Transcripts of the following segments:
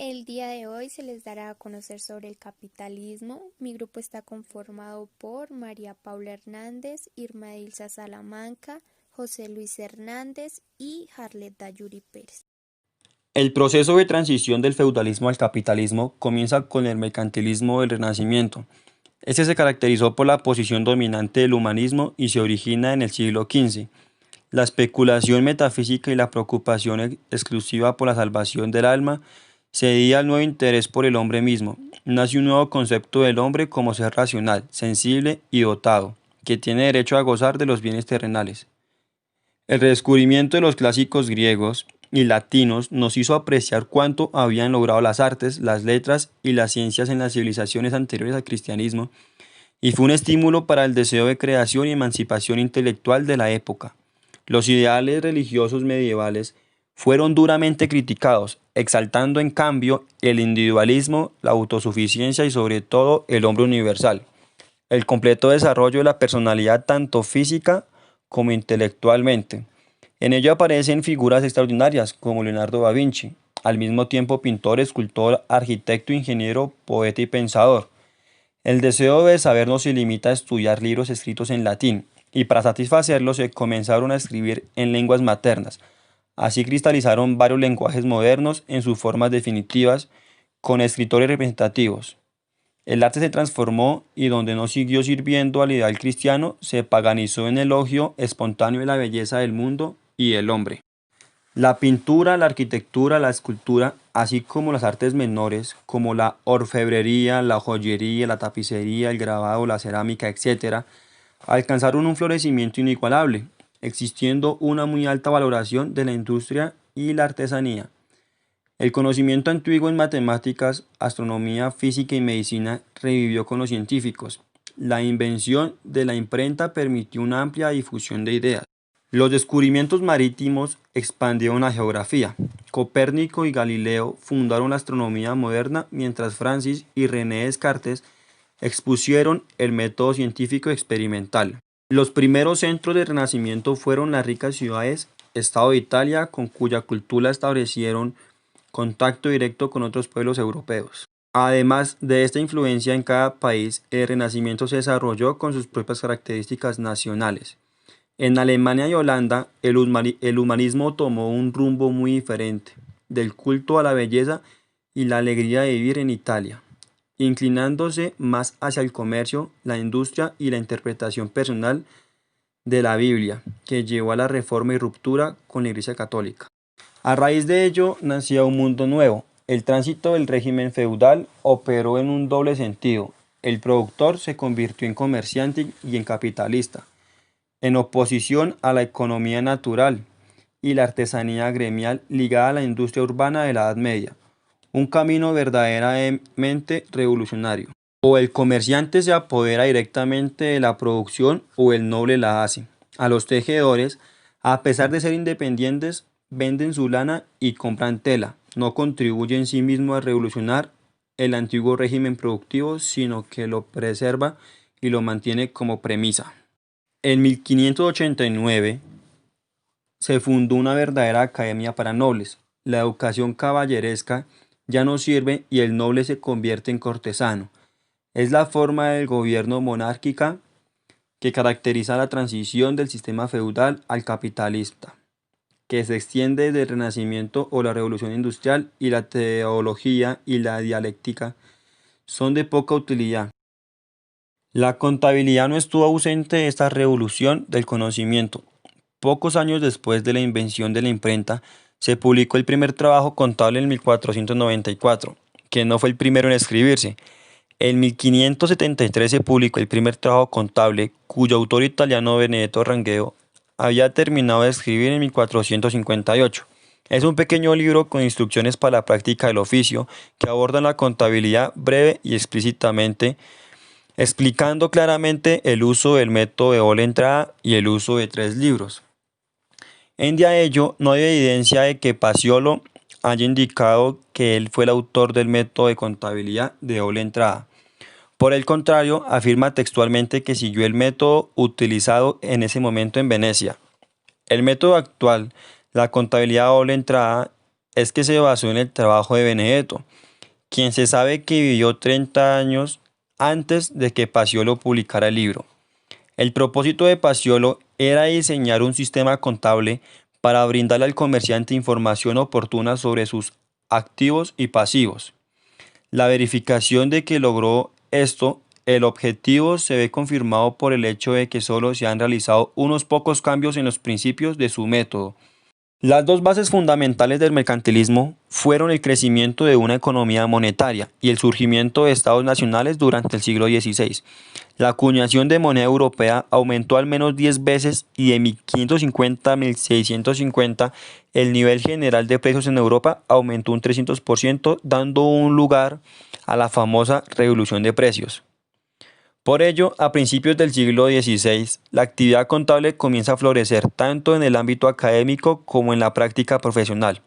El día de hoy se les dará a conocer sobre el capitalismo. Mi grupo está conformado por María Paula Hernández, Irma Dilsa Salamanca, José Luis Hernández y Harlet Dayuri Pérez. El proceso de transición del feudalismo al capitalismo comienza con el mercantilismo del Renacimiento. Este se caracterizó por la posición dominante del humanismo y se origina en el siglo XV. La especulación metafísica y la preocupación exclusiva por la salvación del alma cedía al nuevo interés por el hombre mismo. Nace un nuevo concepto del hombre como ser racional, sensible y dotado, que tiene derecho a gozar de los bienes terrenales. El redescubrimiento de los clásicos griegos y latinos nos hizo apreciar cuánto habían logrado las artes, las letras y las ciencias en las civilizaciones anteriores al cristianismo, y fue un estímulo para el deseo de creación y emancipación intelectual de la época. Los ideales religiosos medievales fueron duramente criticados, exaltando en cambio el individualismo, la autosuficiencia y sobre todo el hombre universal, el completo desarrollo de la personalidad tanto física como intelectualmente. En ello aparecen figuras extraordinarias como Leonardo da Vinci, al mismo tiempo pintor, escultor, arquitecto, ingeniero, poeta y pensador. El deseo de saber no se limita a estudiar libros escritos en latín, y para satisfacerlo se comenzaron a escribir en lenguas maternas. Así cristalizaron varios lenguajes modernos en sus formas definitivas, con escritores representativos. El arte se transformó y donde no siguió sirviendo al ideal cristiano, se paganizó en elogio espontáneo de la belleza del mundo y el hombre. La pintura, la arquitectura, la escultura, así como las artes menores, como la orfebrería, la joyería, la tapicería, el grabado, la cerámica, etc., alcanzaron un florecimiento inigualable, existiendo una muy alta valoración de la industria y la artesanía. El conocimiento antiguo en matemáticas, astronomía, física y medicina revivió con los científicos. La invención de la imprenta permitió una amplia difusión de ideas. Los descubrimientos marítimos expandieron la geografía. Copérnico y Galileo fundaron la astronomía moderna, mientras Francis y René Descartes expusieron el método científico experimental. Los primeros centros de renacimiento fueron las ricas ciudades, Estado de Italia, con cuya cultura establecieron contacto directo con otros pueblos europeos. Además de esta influencia en cada país, el Renacimiento se desarrolló con sus propias características nacionales. En Alemania y Holanda, el humanismo tomó un rumbo muy diferente, del culto a la belleza y la alegría de vivir en Italia, inclinándose más hacia el comercio, la industria y la interpretación personal de la Biblia, que llevó a la reforma y ruptura con la Iglesia Católica. A raíz de ello nacía un mundo nuevo. El tránsito del régimen feudal operó en un doble sentido. El productor se convirtió en comerciante y en capitalista, en oposición a la economía natural y la artesanía gremial ligada a la industria urbana de la Edad Media, un camino verdaderamente revolucionario. O el comerciante se apodera directamente de la producción o el noble la hace. A los tejedores, a pesar de ser independientes, venden su lana y compran tela. No contribuye en sí mismo a revolucionar el antiguo régimen productivo, sino que lo preserva y lo mantiene como premisa. En 1589 se fundó una verdadera academia para nobles. La educación caballeresca ya no sirve y el noble se convierte en cortesano. Es la forma del gobierno monárquica que caracteriza la transición del sistema feudal al capitalista, que se extiende desde el Renacimiento o la Revolución Industrial, y la teología y la dialéctica son de poca utilidad. La contabilidad no estuvo ausente de esta revolución del conocimiento. Pocos años después de la invención de la imprenta, se publicó el primer trabajo contable en 1494, que no fue el primero en escribirse. En 1573 se publicó el primer trabajo contable, cuyo autor italiano Benedetto Rangel había terminado de escribir en 1458. Es un pequeño libro con instrucciones para la práctica del oficio que abordan la contabilidad breve y explícitamente, explicando claramente el uso del método de doble entrada y el uso de 3 libros. En día de ello, no hay evidencia de que Paciolo haya indicado que él fue el autor del método de contabilidad de doble entrada. Por el contrario, afirma textualmente que siguió el método utilizado en ese momento en Venecia. El método actual, la contabilidad a doble entrada, es que se basó en el trabajo de Benedetto, quien se sabe que vivió 30 años antes de que Paciolo publicara el libro. El propósito de Paciolo era diseñar un sistema contable para brindarle al comerciante información oportuna sobre sus activos y pasivos. La verificación de que logró esto, el objetivo se ve confirmado por el hecho de que solo se han realizado unos pocos cambios en los principios de su método. Las dos bases fundamentales del mercantilismo fueron el crecimiento de una economía monetaria y el surgimiento de estados nacionales durante el siglo XVI. La acuñación de moneda europea aumentó al menos 10 veces y de 1550 a 1650 el nivel general de precios en Europa aumentó un 300%, dando un lugar a la famosa revolución de precios. Por ello, a principios del siglo XVI, la actividad contable comienza a florecer tanto en el ámbito académico como en la práctica profesional.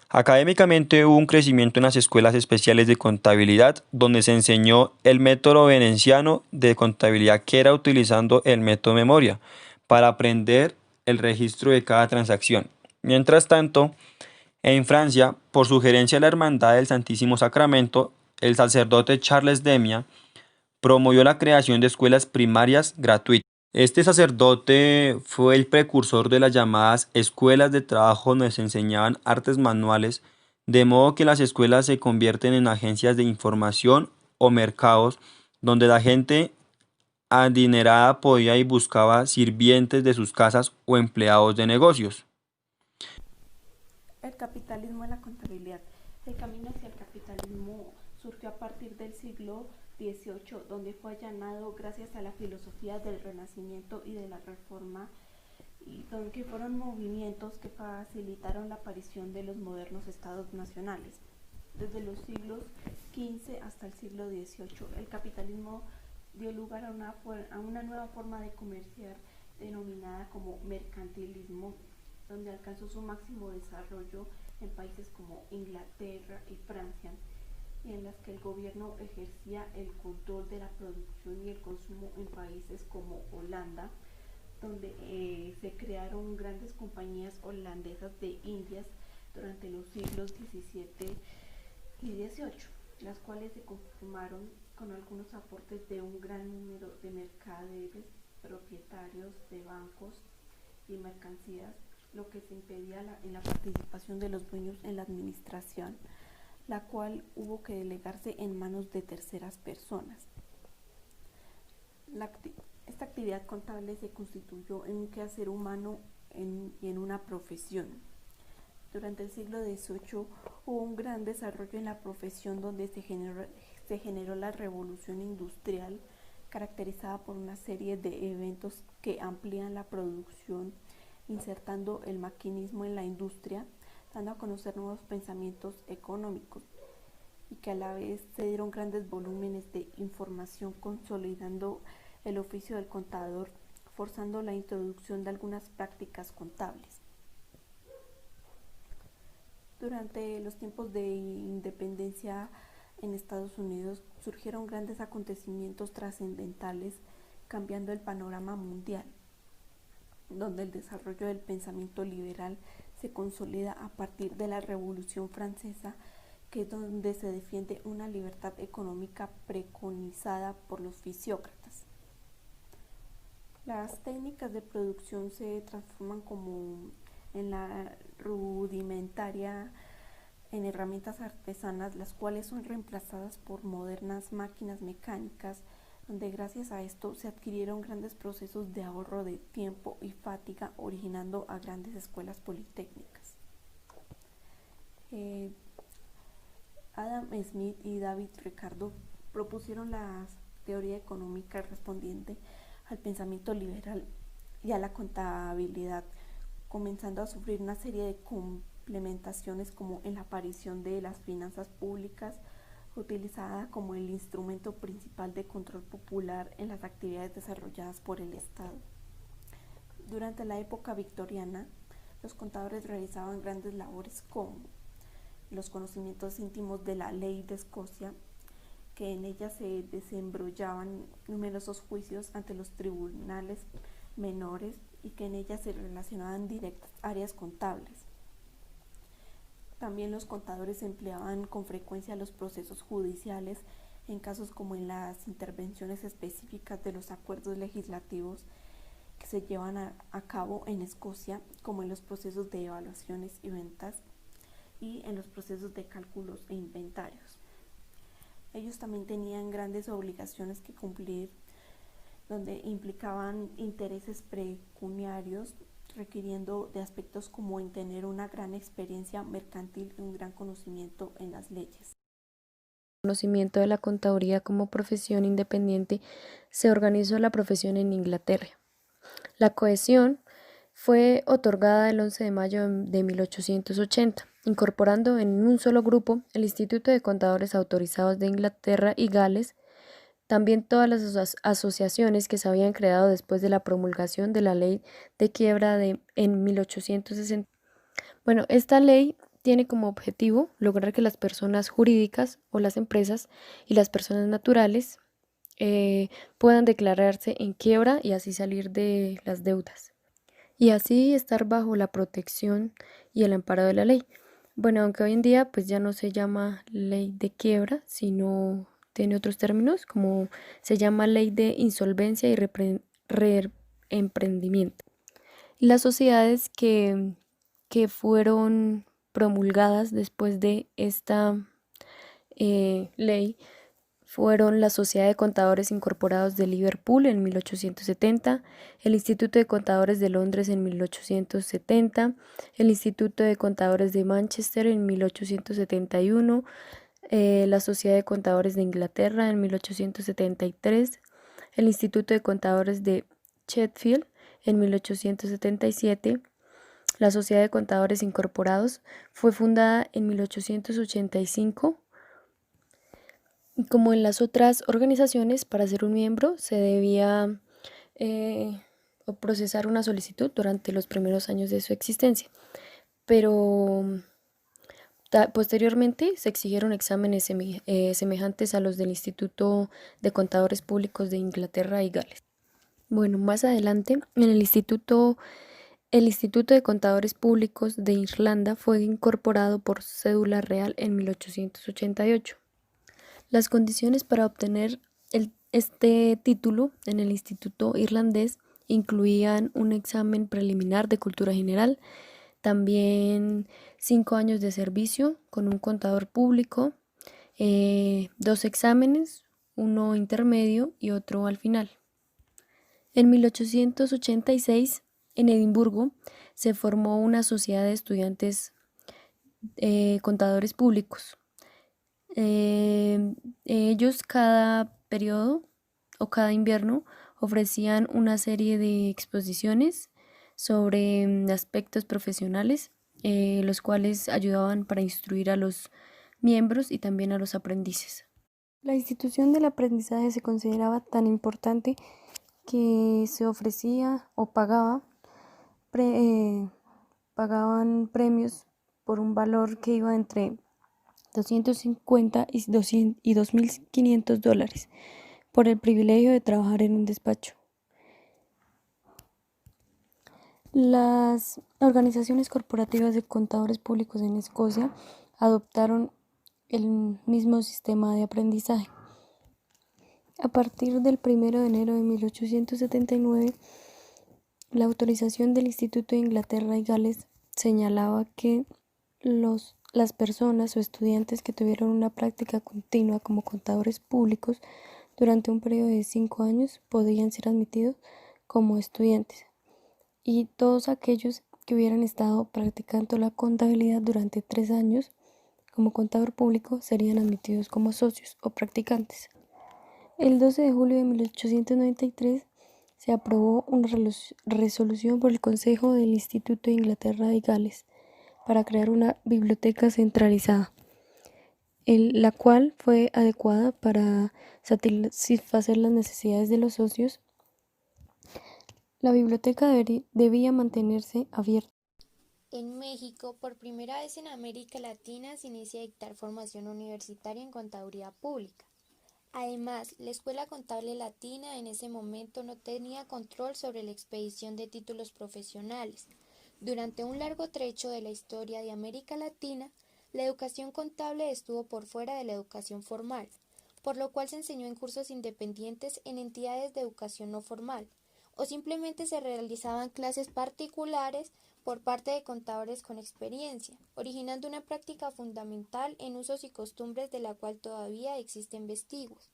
Académicamente hubo un crecimiento en las escuelas especiales de contabilidad, donde se enseñó el método veneciano de contabilidad, que era utilizando el método memoria para aprender el registro de cada transacción. Mientras tanto, en Francia, por sugerencia de la Hermandad del Santísimo Sacramento, el sacerdote Charles Demia promovió la creación de escuelas primarias gratuitas. Este sacerdote fue el precursor de las llamadas escuelas de trabajo, donde se enseñaban artes manuales, de modo que las escuelas se convierten en agencias de información o mercados donde la gente adinerada podía y buscaba sirvientes de sus casas o empleados de negocios. El capitalismo en la contabilidad. El camino hacia el capitalismo surgió a partir del siglo XVIII, donde fue allanado gracias a la filosofía del Renacimiento y de la Reforma, y que fueron movimientos que facilitaron la aparición de los modernos estados nacionales. Desde los siglos XV hasta el siglo XVIII, el capitalismo dio lugar a una nueva forma de comerciar denominada como mercantilismo, donde alcanzó su máximo desarrollo en países como Inglaterra y Francia, y en las que el gobierno ejercía el control de la producción y el consumo en países como Holanda, donde se crearon grandes compañías holandesas de Indias durante los siglos XVII y XVIII, las cuales se conformaron con algunos aportes de un gran número de mercaderes, propietarios de bancos y mercancías, lo que se impedía en la participación de los dueños en la administración, la cual hubo que delegarse en manos de terceras personas. Esta actividad contable se constituyó en un quehacer humano y en una profesión. Durante el siglo XVIII hubo un gran desarrollo en la profesión, donde se generó la revolución industrial, caracterizada por una serie de eventos que amplían la producción, insertando el maquinismo en la industria, dando a conocer nuevos pensamientos económicos, y que a la vez se dieron grandes volúmenes de información, consolidando el oficio del contador, forzando la introducción de algunas prácticas contables. Durante los tiempos de independencia en Estados Unidos surgieron grandes acontecimientos trascendentales, cambiando el panorama mundial, donde el desarrollo del pensamiento liberal se consolida a partir de la Revolución Francesa, que es donde se defiende una libertad económica preconizada por los fisiócratas. Las técnicas de producción se transforman como en la rudimentaria en herramientas artesanas, las cuales son reemplazadas por modernas máquinas mecánicas, donde gracias a esto se adquirieron grandes procesos de ahorro de tiempo y fatiga, originando a grandes escuelas politécnicas. Adam Smith y David Ricardo propusieron la teoría económica respondiente al pensamiento liberal y a la contabilidad, comenzando a sufrir una serie de complementaciones, como en la aparición de las finanzas públicas, utilizada como el instrumento principal de control popular en las actividades desarrolladas por el Estado. Durante la época victoriana, los contadores realizaban grandes labores como los conocimientos íntimos de la ley de Escocia, que en ella se desembrollaban numerosos juicios ante los tribunales menores y que en ella se relacionaban directas áreas contables. También los contadores empleaban con frecuencia los procesos judiciales en casos como en las intervenciones específicas de los acuerdos legislativos que se llevan a cabo en Escocia, como en los procesos de evaluaciones y ventas y en los procesos de cálculos e inventarios. Ellos también tenían grandes obligaciones que cumplir, donde implicaban intereses pecuniarios, requiriendo de aspectos como en tener una gran experiencia mercantil y un gran conocimiento en las leyes. El conocimiento de la contaduría como profesión independiente, se organizó la profesión en Inglaterra. La cohesión fue otorgada el 11 de mayo de 1880, incorporando en un solo grupo el Instituto de Contadores Autorizados de Inglaterra y Gales, también todas las asociaciones que se habían creado después de la promulgación de la ley de quiebra en 1860. Bueno, esta ley tiene como objetivo lograr que las personas jurídicas o las empresas y las personas naturales puedan declararse en quiebra y así salir de las deudas y así estar bajo la protección y el amparo de la ley. Bueno, aunque hoy en día pues ya no se llama ley de quiebra, sino tiene otros términos, como se llama ley de insolvencia y reemprendimiento. Las sociedades que fueron promulgadas después de esta ley fueron la Sociedad de Contadores Incorporados de Liverpool en 1870, el Instituto de Contadores de Londres en 1870, el Instituto de Contadores de Manchester en 1871, la Sociedad de Contadores de Inglaterra en 1873, el Instituto de Contadores de Sheffield en 1877, la Sociedad de Contadores Incorporados fue fundada en 1885. Como en las otras organizaciones, para ser un miembro se debía procesar una solicitud durante los primeros años de su existencia, pero posteriormente se exigieron exámenes semejantes a los del Instituto de Contadores Públicos de Inglaterra y Gales. Bueno, más adelante, en el Instituto de Contadores Públicos de Irlanda fue incorporado por cédula real en 1888. Las condiciones para obtener este título en el Instituto Irlandés incluían un examen preliminar de cultura general, también 5 años de servicio con un contador público, 2 exámenes, uno intermedio y otro al final. En 1886, en Edimburgo, se formó una sociedad de estudiantes contadores públicos. Ellos cada periodo o cada invierno ofrecían una serie de exposiciones sobre aspectos profesionales, los cuales ayudaban para instruir a los miembros y también a los aprendices. La institución del aprendizaje se consideraba tan importante que se ofrecía o pagaban premios por un valor que iba entre $250 y $2.500 por el privilegio de trabajar en un despacho. Las organizaciones corporativas de contadores públicos en Escocia adoptaron el mismo sistema de aprendizaje. A partir del 1 de enero de 1879, la autorización del Instituto de Inglaterra y Gales señalaba que las personas o estudiantes que tuvieron una práctica continua como contadores públicos durante un periodo de 5 años podían ser admitidos como estudiantes, y todos aquellos que hubieran estado practicando la contabilidad durante 3 años como contador público serían admitidos como socios o practicantes. El 12 de julio de 1893 se aprobó una resolución por el Consejo del Instituto de Inglaterra y Gales para crear una biblioteca centralizada, la cual fue adecuada para satisfacer las necesidades de los socios. La biblioteca debía mantenerse abierta. En México, por primera vez en América Latina, se inicia a dictar formación universitaria en contaduría pública. Además, la Escuela Contable Latina en ese momento no tenía control sobre la expedición de títulos profesionales. Durante un largo trecho de la historia de América Latina, La educación contable estuvo por fuera de la educación formal, por lo cual se enseñó en cursos independientes en entidades de educación no formal, o simplemente se realizaban clases particulares por parte de contadores con experiencia, originando una práctica fundamental en usos y costumbres de la cual todavía existen vestigios.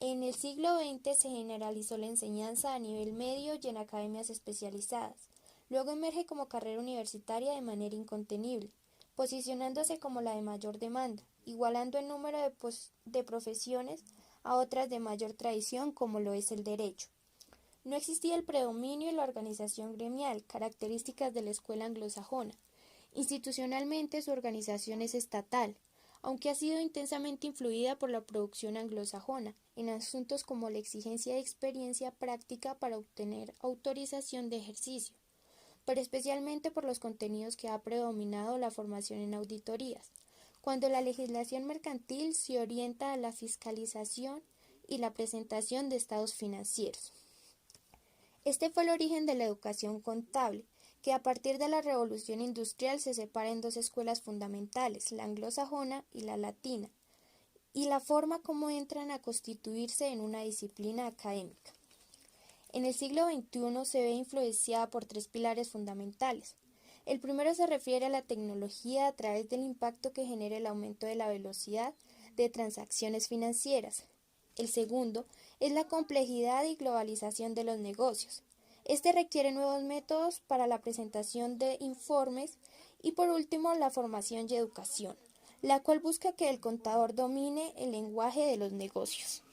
En el siglo XX se generalizó la enseñanza a nivel medio y en academias especializadas. Luego emerge como carrera universitaria de manera incontenible, posicionándose como la de mayor demanda, igualando el número de profesiones a otras de mayor tradición como lo es el derecho. No existía el predominio y la organización gremial, características de la escuela anglosajona. Institucionalmente su organización es estatal, aunque ha sido intensamente influida por la producción anglosajona, en asuntos como la exigencia de experiencia práctica para obtener autorización de ejercicio, pero especialmente por los contenidos que ha predominado la formación en auditorías, cuando la legislación mercantil se orienta a la fiscalización y la presentación de estados financieros. Este fue el origen de la educación contable, que a partir de la Revolución Industrial se separa en dos escuelas fundamentales, la anglosajona y la latina, y la forma como entran a constituirse en una disciplina académica. En el siglo XXI se ve influenciada por tres pilares fundamentales. El primero se refiere a la tecnología a través del impacto que genera el aumento de la velocidad de transacciones financieras. El segundo es la complejidad y globalización de los negocios. Este requiere nuevos métodos para la presentación de informes y por último la formación y educación, la cual busca que el contador domine el lenguaje de los negocios.